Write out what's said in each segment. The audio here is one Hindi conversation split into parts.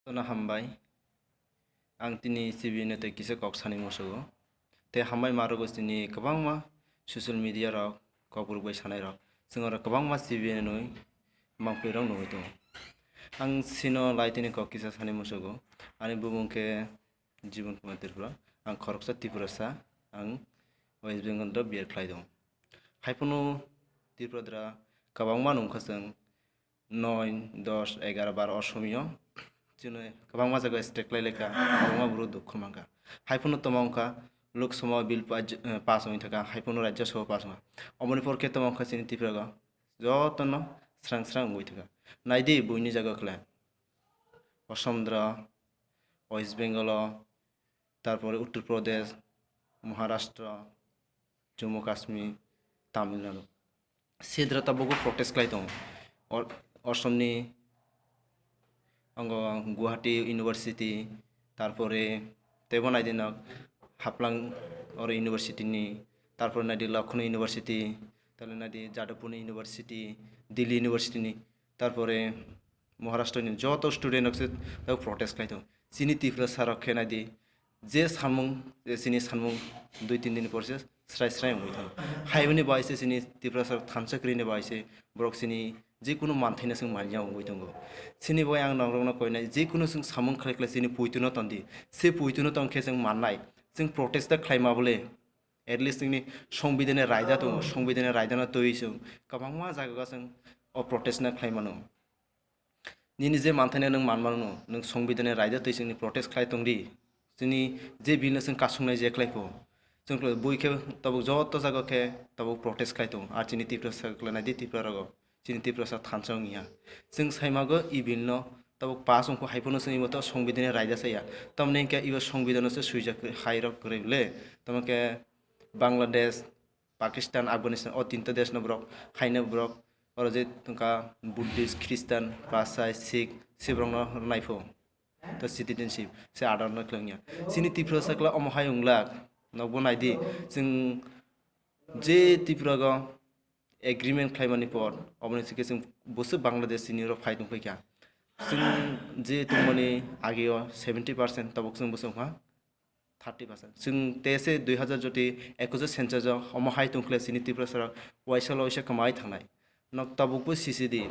ना हामबाय आं दिनै सिबिनो ते किसे कक सानि मोसोगो ते हामबाय मारोगो सिनि गोबां मा ससियेल मीडिया रक ककरुक बाय सानाय रक जों आरो गोबां मा सिबिनो नुय मांपेरं नुय दं आं सिनो लाइटिनि कक किसे सानि मोसोगो आनि बुबुंके जीवन कुमार त्रिपुरा आं खरकसा त्रिपुरासा आं वेस्ट बेंगल द बियर ख्लाय दं हायफुनु त्रिपुरा गोबां मा नंखासों 9, 10, 11, 12 असमिया जोंनो गोबां मा जायगा स्टेक लायलेखा गोबां मा बुरु दुख मांगा हायफुनु तमांखा लोकसभा बिल पास होनी थाका हायफुनु राज्य सभा पास होगा अमनि परके तमांखा सिनि त्रिपुरा जतन स्रां स्रां गई थाका नायदि बुइनि जायगा खला असमद्र वेस्ट बेंगल तारपरे उत्तर प्रदेश महाराष्ट्र जम्मू काश्मीर तामिलनाडु सेद्रा तबको प्रोटेस्ट खालाय दं असमनि अंगो गुवाहाटी यूनिवर्सिटी तारपरे तेबो नायदिन हाफ्लां और यूनिवर्सिटी नि तारपरे नायदि लखनऊ यूनिवर्सिटी तारपरे नायदि जादवपुर यूनिवर्सिटी दिल्ली यूनिवर्सिटी नि तारपरे महाराष्ट्र नि जत स्टूडेंट अक्से तब प्रोटेस्ट खालाय दं सिनि त्रिपुरा सारखे नायदि जे सानमुं सिनि सानमुं 2-3 दिन परसे स्राय स्राय मुई थां हायबनि बायसे सिनि त्रिपुरा सार थानसाख्रिनि बायसे ब्रक सिनि जिकुनु मानथायना जों मानिया उंगै दंगो सिनि बय आं नंगौना कयनाय जिकुनु जों सामुं खालाय सिनि पुइतुनो तंदि से पुइतुनो तंखे जों माननाय जों प्रोटेस्ट खालायमाबले एटलिस्ट जोंनि संबिधान रायदा दङ संबिधान रायदाना तयैसों गोबां मा जायगा जों अ प्रोटेस्टना खालायमानो निनि जे मानथायना नों मानमानो नों संबिधान रायदा तै जोंनि प्रोटेस्ट खालाय तंदि जोंनि जे बिलनो जों कासुंनाय जे खालायखौ जों बयखे तब जत जायगाखे तब प्रोटेस्ट खालाय दं आर चिनि त्रिपुरा सारख्लायनाय दि त्रिपुरा रग चिनि त्रिपुरा सार थानसांगिया जों साइमागो इ बिलनो तब पास अंको हायफोनो जों इमत संबिधान रायदा साया तमने के इबो संबिधान से सुइजा हायरक करेबले तमके बांग्लादेश पाकिस्तान अफगानिस्तान ओ तीनटा देश न ब्रक खायनो ब्रक और जे तंका बुद्धिस्ट ख्रिस्टान पासाय सिख सिब्रंनो नायफो तो सिटिजनशिप से आदार न खलंगिया सिनि त्रिपुरा सारख्ला अमहाय उंला नगबो नायदि जों जे त्रिपुरा ग एग्रीमेंट खालामनायनि पर अबनि सिके जों बसो बांग्लादेश सिनि र फाइट फैया जों जे तुमनि आगेयो 70% तबक जों बसो हा 30% जों तेसे 2000 जति 1000 सेंचर अमहाय तुंखले सिनि त्रिपुरा सार वाइसल वाइसा कमाय थांनाय नक तबकबो सिसिदि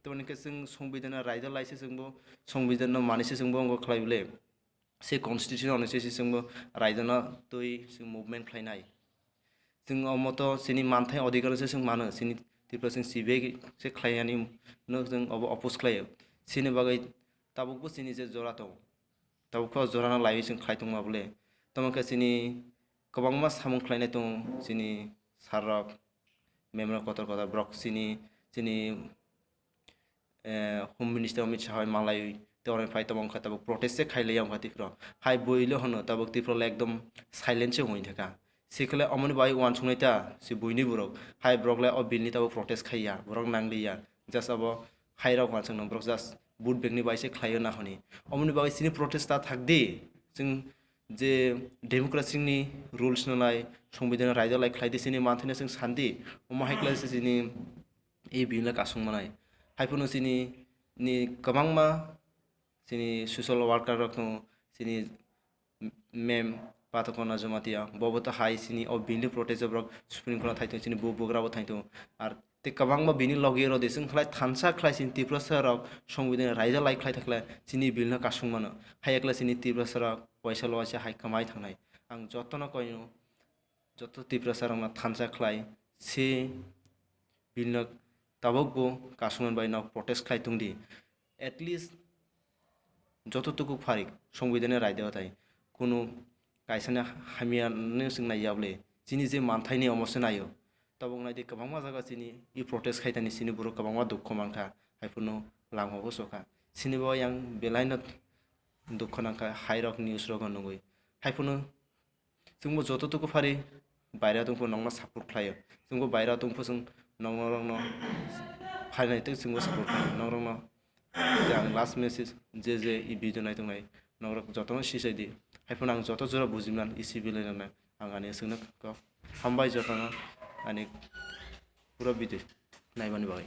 तमनिके जों संबिधान रायदा लाइसे जोंबो संबिधान मानिसे जोंबो अंग खालायबले से कन्स्टिट्यूशन अनसे जोंबो रायदाना तय जों मुभमेंट खालायनाय जों अमत सिनि मानथाय अधिकार से जों मानो सिनि त्रिपुरा जों सिबे से खालायनानै न जों अपोज खालायो सिनि बागै तबकबो सिनि जे जरा दं तबको जराना लायो जों खालायदों माबले तमके सिनि गोबां मा सामुं खालायनाय दं सिनि सारक मेमरा कतर कतर ब्रक सिनि होम मिनिस्टार अमित शाह मालाय तोरे फाइ तमंखा तब प्रोटेस्ट से खाइले अंगा त्रिपुरा हाय बइलो हनो तब त्रिपुरा एकदम साइलेंट से होई थाका सिखले अमन बाय वान सुंनायता सि बुइनि बुरक हाय ब्रकले अ बिलनि तब प्रोटेस्ट खाइया ब्रक नांलिया जस्ट अब हायराव वानसं न ब्रक जस्ट बुट बेगनि बायसे खायो ना हनि अमन बाय सिनि प्रोटेस्टा थाकदि जों जे डेमोक्रेसिनि रुल्स नलाय संबिधान रायदा लाय खायदि सिनि मानथायना जों सान्दि अमाहाय क्लास सिनि ए बिलना कासुं मानाय हायफुनो सिनि नि गोबां मा सिनि सोशल वर्कार रखनो सिनि मेम पाथकना जमातिया बबता हाय सिनि अ बिनि प्रोटेस्ट ब्रक सुप्रीम कोर्ट थाइतो सिनि बुग्राबो थाइतो आर ते गोबां मा बिनि लगे र देसं खलाय थानसा खलाय सिनि त्रिपुरा सारक संबिधान रायदा लाय खलाय थाखला सिनि बिलना कासुं मानो हायक्ला सिनि त्रिपुरा सारक वाइसल वाइसा हाय कमाय थांनाय आं जतन कयनो जत त्रिपुरा सारक थानसा खलाय से बिलना तबकबो कासुंगन बाय न प्रोटेस्ट खालाय तुंदि एटलिस्ट যতটুকু ফারিক সংবিধানে রায় দেওয়া তাই কোনো কাইসানে হামিয়াनो जों नायाब्ले जिनि जे मानथायनि अमसे नायो तब नायदि गोबां मा जागा सिनि इ प्रोटेस्ट खायतानि सिनि बुरु गोबां मा दुख मानखा हायफुनो लांहबो सखा सिनि बय आं बेलायनो दुख नांखा हायरक निउस रग नगै हायफुनो जोंबो जतटुकु फारि बायरा दंफो नंना सापर्ट खायो जोंबो बायरा दंफो जों नंना फायनायते जोंबो सापर्ट खायो नंना आं लास्ट मेसेज जे इ भिडिअ नायदोंनाय नंग्रा जतन सिसायदि हायफुन आं जत जरा बुजिमान इसि बिलायना आं आने सोंनो हामबाय जतन आने पुरा भिडिअ नायबानो बाय